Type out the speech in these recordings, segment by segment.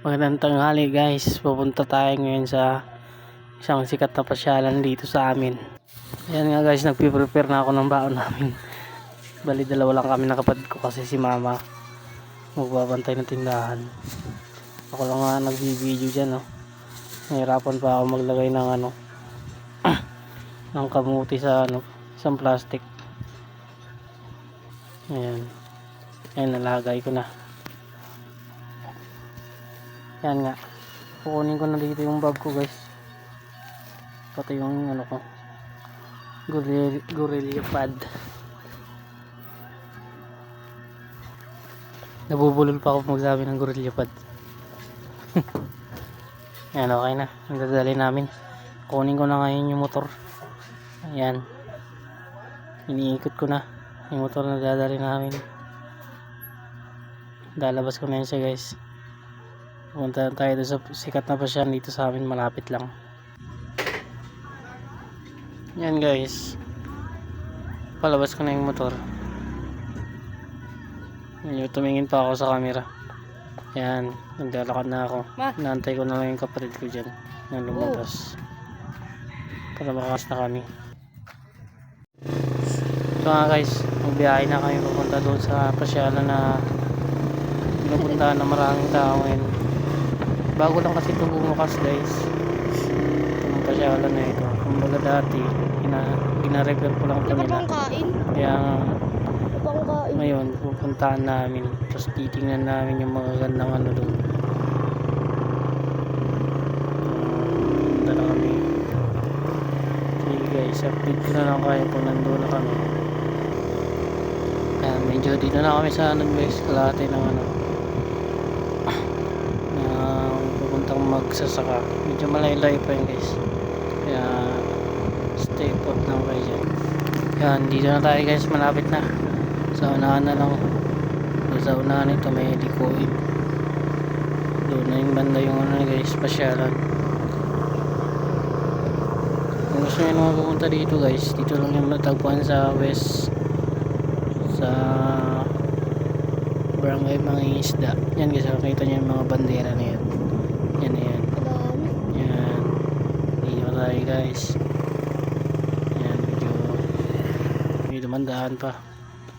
Magandang tanghali guys, pupunta tayo ngayon sa isang sikat na pasyalan dito sa amin. Ayan nga guys, nagpiprepare na ako ng baon namin. Bali dalawa lang kami ng kapatid ko kasi si mama magbabantay ng tindahan. Ako lang nga nagbibideo dyan, no. Nahirapan pa ako maglagay ng ng kamuti sa isang plastic. Ayan, nalagay ko na. Yan nga, kukunin ko na dito yung bob ko guys, pati yung ko, gorilla pad. Nabubulol pa ako magsabi ng gorilla pad. Yan, okay na, ang dadali namin. Kunin ko na ngayon yung motor. Ayan, iniikot ko na yung motor na dadali namin. Lalabas ko na yun siya guys. Punta tayo doon sa sikat na pasyalan dito sa amin, malapit lang. Yan guys, palabas ko na yung motor. Medyo tumingin pa ako sa camera. Yan, naglalakad na ako. Naantay ko na lang yung kapatid ko dyan na lumabas para makakas na kami. So nga guys, magbiyahe na kami papunta doon sa pasyalan na pinupuntahan na maraming tao ngayon. Bago lang kasi ito bumukas guys, itong pasyalan na ito. Kumbaga dati gina-repair ko lang ito nila, kaya ngayon pupuntahan namin, tapos titingnan namin yung mga gandang doon. Punta na kami. Sige guys, update ko na lang kayo kung nandun na kami. Kaya medyo dito na kami sa guys, kalahati ng magsasaka. Medyo malay-lay pa yun guys, kaya stay put lang kayo dyan. Yan, dito na tayo guys, malapit na sa unahan na lang. Sa unahan ito may likoid, doon na yung banda yung guys, pasyalan. Kung gusto nyo naman pupunta dito guys, dito lang yung matagpuan sa west, sa barangay Mangingisda. Yan guys, makita nyo yung mga bandera na yan. Yan. Dito tayo guys. Yan, medyo dumandaan pa.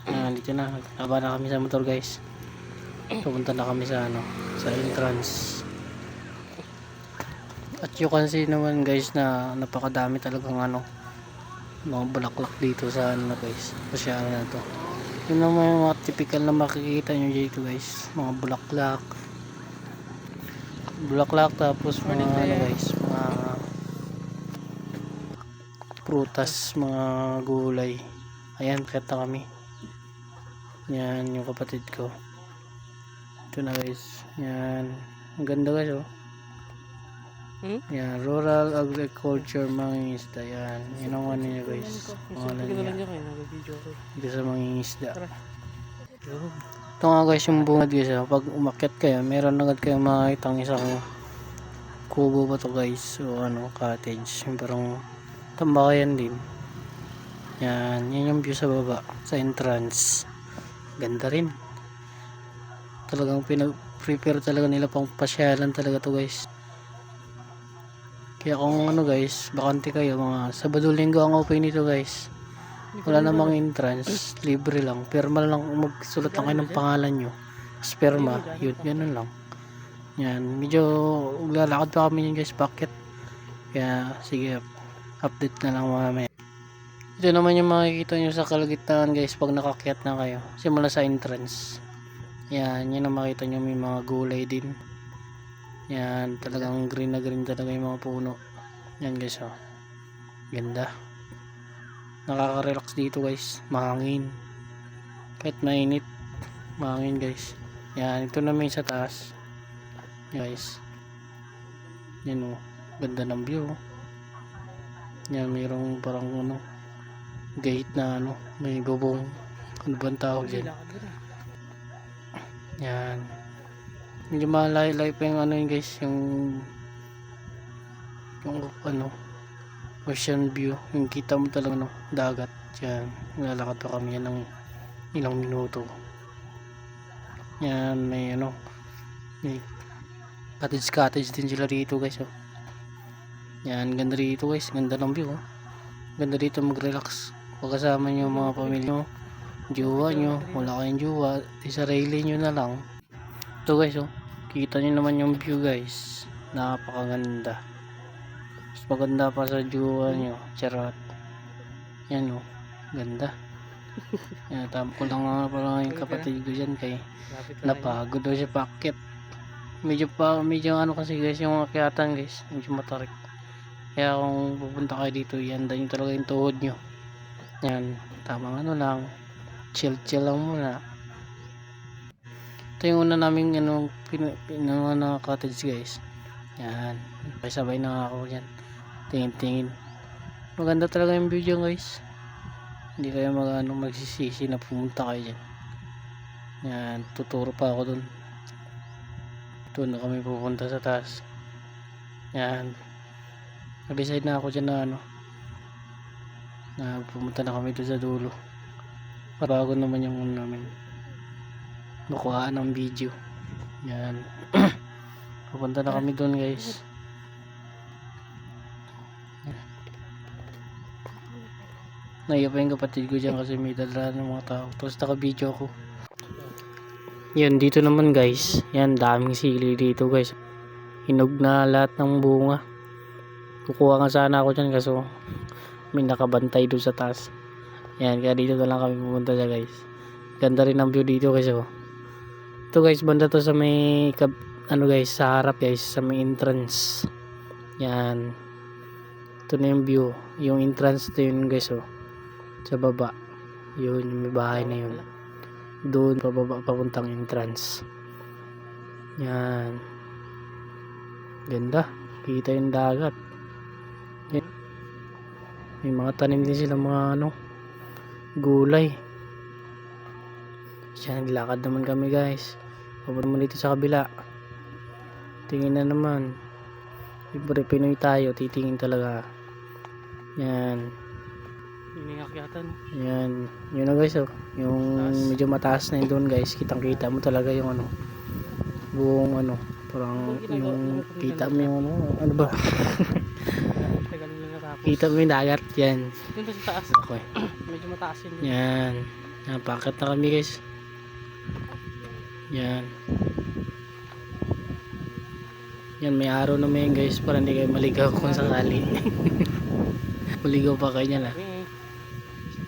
Dito na, nagtaba na kami sa motor guys. Pupunta na kami sa sa entrance. At you can see naman guys na napakadami talagang mga bulaklak dito sa guys, pasyalan na to. Yun naman yung mga typical na makikita nyo dito guys, mga bulaklak, tapos mga guys, mga prutas, mga gulay. Ayan, kata kami. Yan yung kapatid ko. Ito na guys. Yan, ang ganda guys yan, rural agriculture Mangingisda. Yan, yun ang niya guys, pangalan niya dito sa Mangingisda. Ito nga guys yung bungad guys. Pag umakyat kayo, meron agad kayo makitang isang kubo ba to guys, so cottage, yung parang tambakan din. Yan yung view sa baba, sa entrance. Ganda rin, talagang prepare talaga nila pang pasyalan talaga to guys. Kaya kung guys, bakante kayo, mga Sabado Linggo ang open nito guys. Wala namang entrance, libre lang, perma lang, magsulat lang kayo ng pangalan nyo, sperma, yun, ganun lang. Yan, medyo lalakad pa kami yun guys, packet. Kaya sige, update na lang mamaya. Ito naman yung makikita nyo sa kalagitnaan guys pag nakakyat na kayo, simula sa entrance. Yan, yun ang makita nyo, may mga gulay din. Yan, talagang green na green talaga yung mga puno. Yan guys, ganda. Nakaka-relax dito guys, mahangin. Kahit mainit, mahangin guys. Yan, ito na may sa taas guys. Yan ganda ng view. Yan, mayroong parang gate na may bubong. Ano ba ang tawag dyan? Yan, medyo malay-lay pa yung yun guys, yung ocean view, yung kita mo talaga dagat. Yan, lalakad pa kami yan ng ilang minuto. Yan, may Cottage din sila dito guys. Oh. Yan, ganda dito guys. Ganda ng view. Oh. Ganda dito mag-relax. Pagkasama nyo mga pamilya nyo, jowa nyo, wala kayong jowa, isarili nyo na lang. Ito guys, oh. Kita nyo naman yung view guys. Napakaganda. Mas maganda pa sa jowa nyo. Charot. Yan oh. Ganda. Yan, tama ko lang nga pala yung kapatid ko dyan kay napagod daw siya paakyat. Medyo ano kasi guys yung akyatan guys. Medyo matarik. Kaya kung pupunta kayo dito, ihanda nyo talaga yung tuhod nyo. Yan, tamang ano lang. Chill lang muna. Ito yung una naming pinuha na cottage guys. Yan, sabay na ako dyan. Tingin. Maganda talaga yung view dyan guys. Hindi kayo magsisisi na pumunta kayo dyan. Yan, tuturo pa ako dun. Doon na kami pupunta sa taas. Yan. Nag-decide na ako dyan na pumunta na kami doon sa dulo. Bago naman yung namin makuhaan ng video. Yan. Pupunta na kami doon guys. Naiya pa yung kapatid ko dyan kasi may dala ng mga tao. Tapos naka-video ako. Yan, dito naman guys. Yan, daming sili dito guys. Hinog na lahat ng bunga. Kukuha nga sana ako dyan kaso may nakabantay doon sa taas. Yan, kaya dito na lang kami pumunta dyan guys. Ganda rin ang view dito guys. Oh. Ito guys, banda to sa may ano guys, sa harap guys, sa may entrance. Yan. Ito na yung view. Yung entrance to yun guys. Oh. Sa baba. Yun, yung may bahay na yun. Doon pababa papuntang entrance. Yan. Ganda. Kita yung dagat. Yan. May mga tanim din sila mga gulay. Siya, naglakad naman kami guys. Papunta naman dito sa kabila. Tingin na naman. Libre Pinoy tayo. Titingin talaga. Yan. Ininakyatan. Yan. Yun na guys. Oh. Yung medyo mataas na yun doon guys. Kitang kita mo talaga yung buong parang yung kita mo yung ano ba? Kita mo yung dagat. Yan. Yun sa taas. Okay. Medyo mataas yun. Yan. Napakat na kami guys. Yan. Yan, may araw na may guys para hindi kayo maligaw kung sakali. Maligaw pa kayo niyan.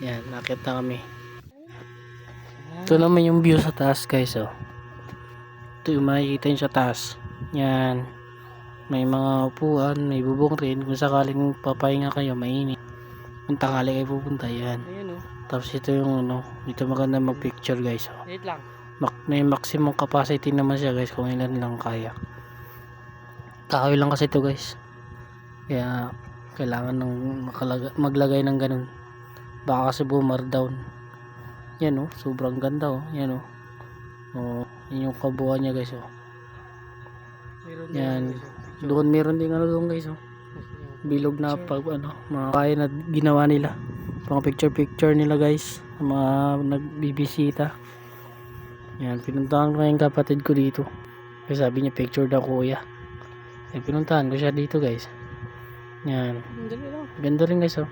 Yan, nakit na kami. Ito naman yung view sa taas guys. Oh. Ito yung makikita nyo sa taas. Yan. May mga upuan, may bubong rin. Kung sakaling papahinga kayo, mainit. Kung tanghali kayo pupunta, yan. Ayan, oh. Tapos ito yung dito maganda mag picture guys. Oh. Wait lang. May maximum capacity naman siya guys kung ilan lang kaya. Kahoy lang kasi ito guys. Kaya kailangan maglagay ng ganun. Baka kasi bumar down. Yan oh, sobrang ganda oh. Yan oh. Oh, yun yung kabuuan niya guys oh. Yan. Doon meron din doon guys oh. Bilog na pag mga kaya na ginawa nila. Pang picture nila guys. Mga nagbibisita. Yan, pinuntahan ko yung kapatid ko dito. Kasi sabi niya picture daw kuya. Eh pinuntahan ko siya dito guys. Yan. Ganda rin guys oh.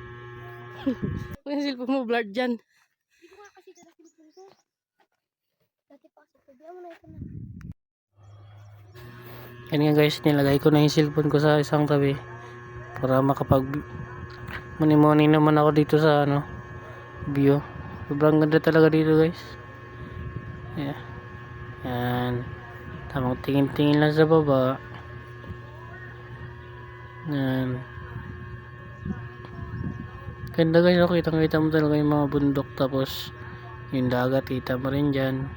Kung yung cellphone mo blurred dyan. Hindi ko nga kasi dala cellphone ko. Dati pa kasi sabi mo na ito na. Yan nga guys, nilagay ko na yung cellphone ko sa isang tabi. Para makapag muni-muni naman ako dito sa view. Sobrang ganda talaga dito guys. Yeah. Yan. Tamang tingin-tingin lang sa baba. Yan. Ganda guys, kitang-kita mo talaga yung mga bundok tapos yung dagat, kita mo rin dyan.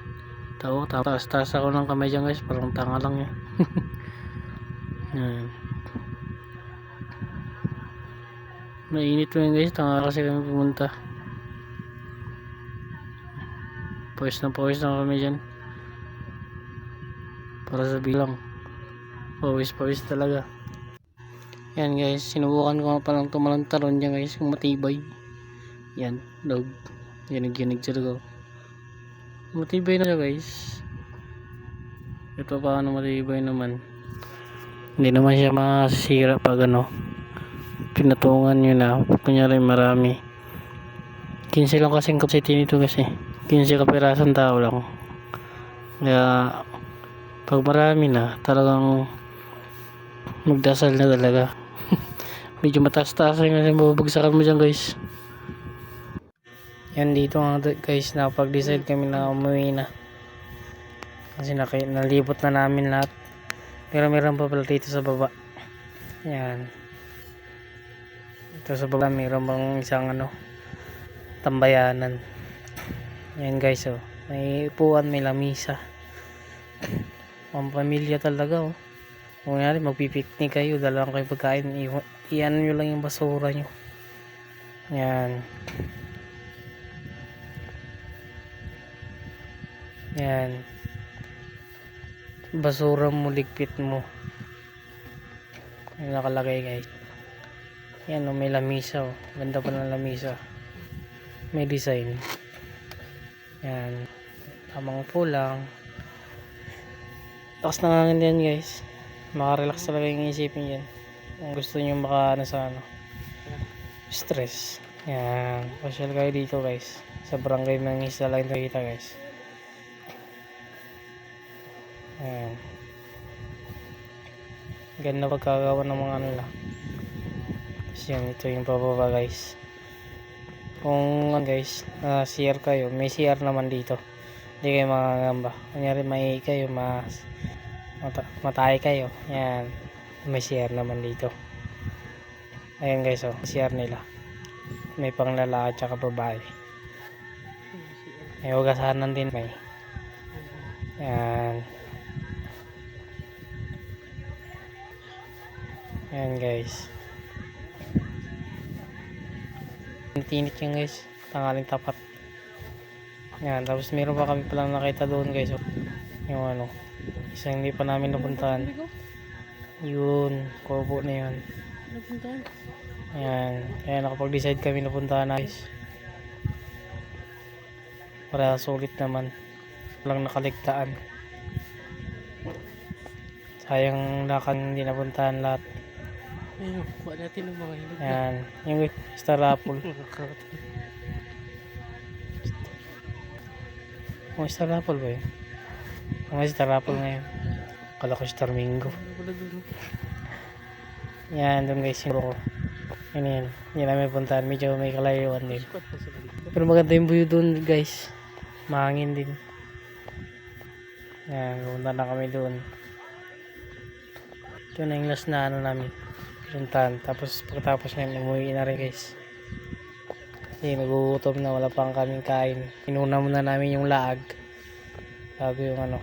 Taas ako ng kamay dyan guys, parang tanga lang eh. Yan. Mainit mo yun guys, tanga kasi kami pumunta. Pawis na kami dyan. Para sa bilang. Pawis talaga. Yan guys, sinubukan ko palang tumalang talon dyan guys, kung matibay. Yan, dog. Ginig talaga. Matibay na siya guys. Ito paano matibay naman. Hindi naman siya masisira pag pinatungan nyo na. Kunyari marami. 15 lang kasing capacity nito kasi. 15 kapirasong tao lang. Kaya pag marami na, talagang magdasal na talaga. Medyo mataas-taas kasi mababagsakan mo dyan guys. Yan dito nga guys, napag-decide kami na umuwi na. Kasi nalibot na namin lahat. Pero meron pa pala dito sa baba. Yan. Ito sa baba meron bang isang tambayanan. Yan guys may upuan, may lamisa. Pamilya talaga Kung nga magpipiknik kayo, dalawang kayo pagkain, iyan nyo lang yung basura nyo. Yan. Yan. Basura mo, ligpit mo. Yung nakalagay guys. Yan may lamisa Ganda pa ng lamisa. May design. Yan. Tamang upo lang. Lakas nangangin yan guys. Makarelax talaga yung isipin yan. Kung gusto nyo sa stress. Yan. Pasyal kayo dito guys. Sa barangay Mangis na lang nakita guys. Ayan. Ganda pagkagawa ng mga lang. Tapos yan, ito yung pababa guys. Kung guys, CR kayo, may CR naman dito. Hindi kayo makangamba. Kunyari may kayo, matay kayo. Yan. May CR naman dito. Ayan guys CR nila. May pang lalaki at babae. May hugasanan din may. Yan. Ayan guys. Tinit yan guys. Tanghaling tapat. Yan. Tapos meron pa kami palang nakita doon guys. Yung isang hindi pa namin napuntahan. Yun. Kubo na yun. Ayan. Kaya nakapag-decide kami napuntahan na guys. Para sulit naman. Walang nakaligtaan. Sayang lakang hindi napuntahan lahat. Ayun, kuha natin ng mga hinog. Yan. Yung star apple. May star apple ba yun? May star apple ngayon. Kala ko star mango. Yan, doon guys yung ko. Yan. Hindi namin puntahan. Medyo may kalayuan din. Pero maganda yung view doon guys. Mahangin din. Yan, pumunta na kami doon. Ito na yung last na namin. Puntahan. Tapos pagkatapos ngayon umuwi na rin guys. Kasi nagugutom na, wala pang kaming kain. Inuna muna namin yung laag bago yung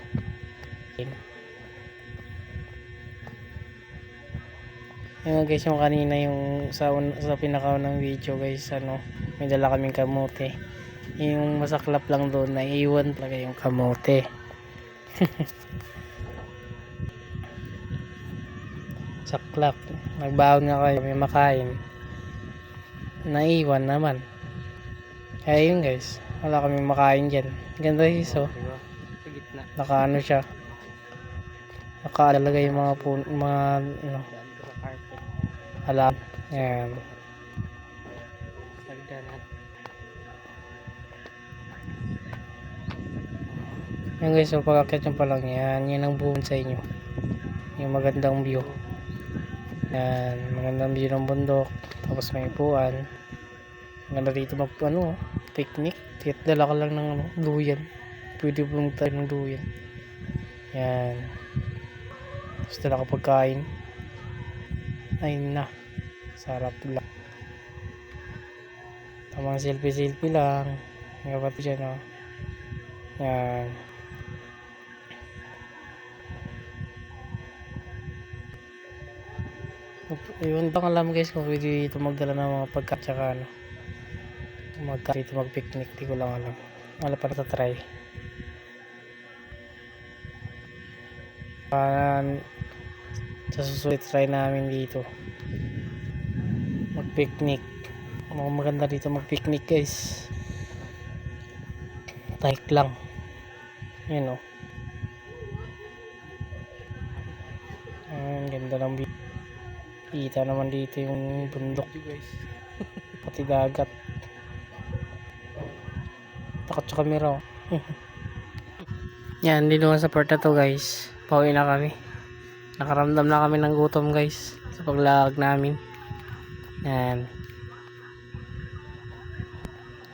yung guys, yung kanina yung sa pinakaunang video guys, may dala kaming kamote. Yung masaklap lang doon, naiiwan talaga yung kamote. Saklap. Nagbaon nga kayo, may makain. Naiwan naman. Kaya yun guys, wala kaming makain dyan. Ganda guys Sa gitna. Naka siya. Nakaalagay yung mga alam. Yan. Sagdanan. Yan guys, pag-akyat nyo pa lang yan. Yan ang buon sa inyo. Yung magandang view. Yan, magandang view ng bundok. Tapos may upuan. Maganda dito picnic. Dala ka lang ng duyan. Pwede pong tayo ng duyan. Yan. Tapos dala ka pagkain. Ayun na. Sarap lang. Tamang selfie lang. Ngayon dyan Yan. Yun bang alam guys kung pwede dito magdala ng mga pagkain tsaka dito mag-picnic, di ko lang alam. Wala pa natatry. Sa susunod try namin dito mag-picnic. Maganda dito mag-picnic guys. Tahik lang. Yun Ayan, ganda ng view. Kita naman dito yung bundok, guys. pati dagat. Takot sa camera. Yan, dito nga sa part na to guys. Pauwi na kami. Nakaramdam na kami ng gutom guys sa paglakad namin. Yan.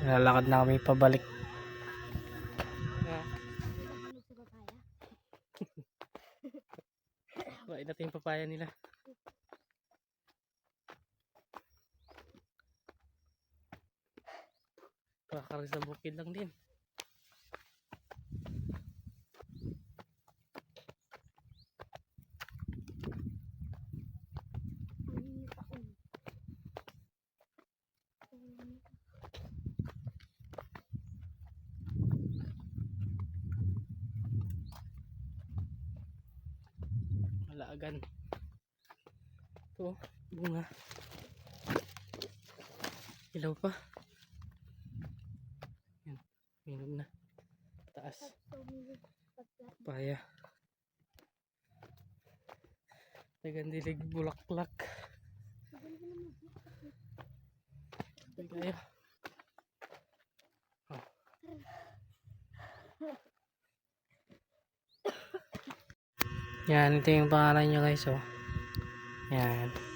Lalakad na kami pabalik. Kain natin yung papaya nila. Kakaroon sa bukid lang din. Malaagan. Ito, bunga. Ilaw pa. Yan, minom na. Taas. Papaya. Nagandilig bulaklak. Ito kayo. Oh. Yan, ito yung pangalan nyo guys, oh. Yan.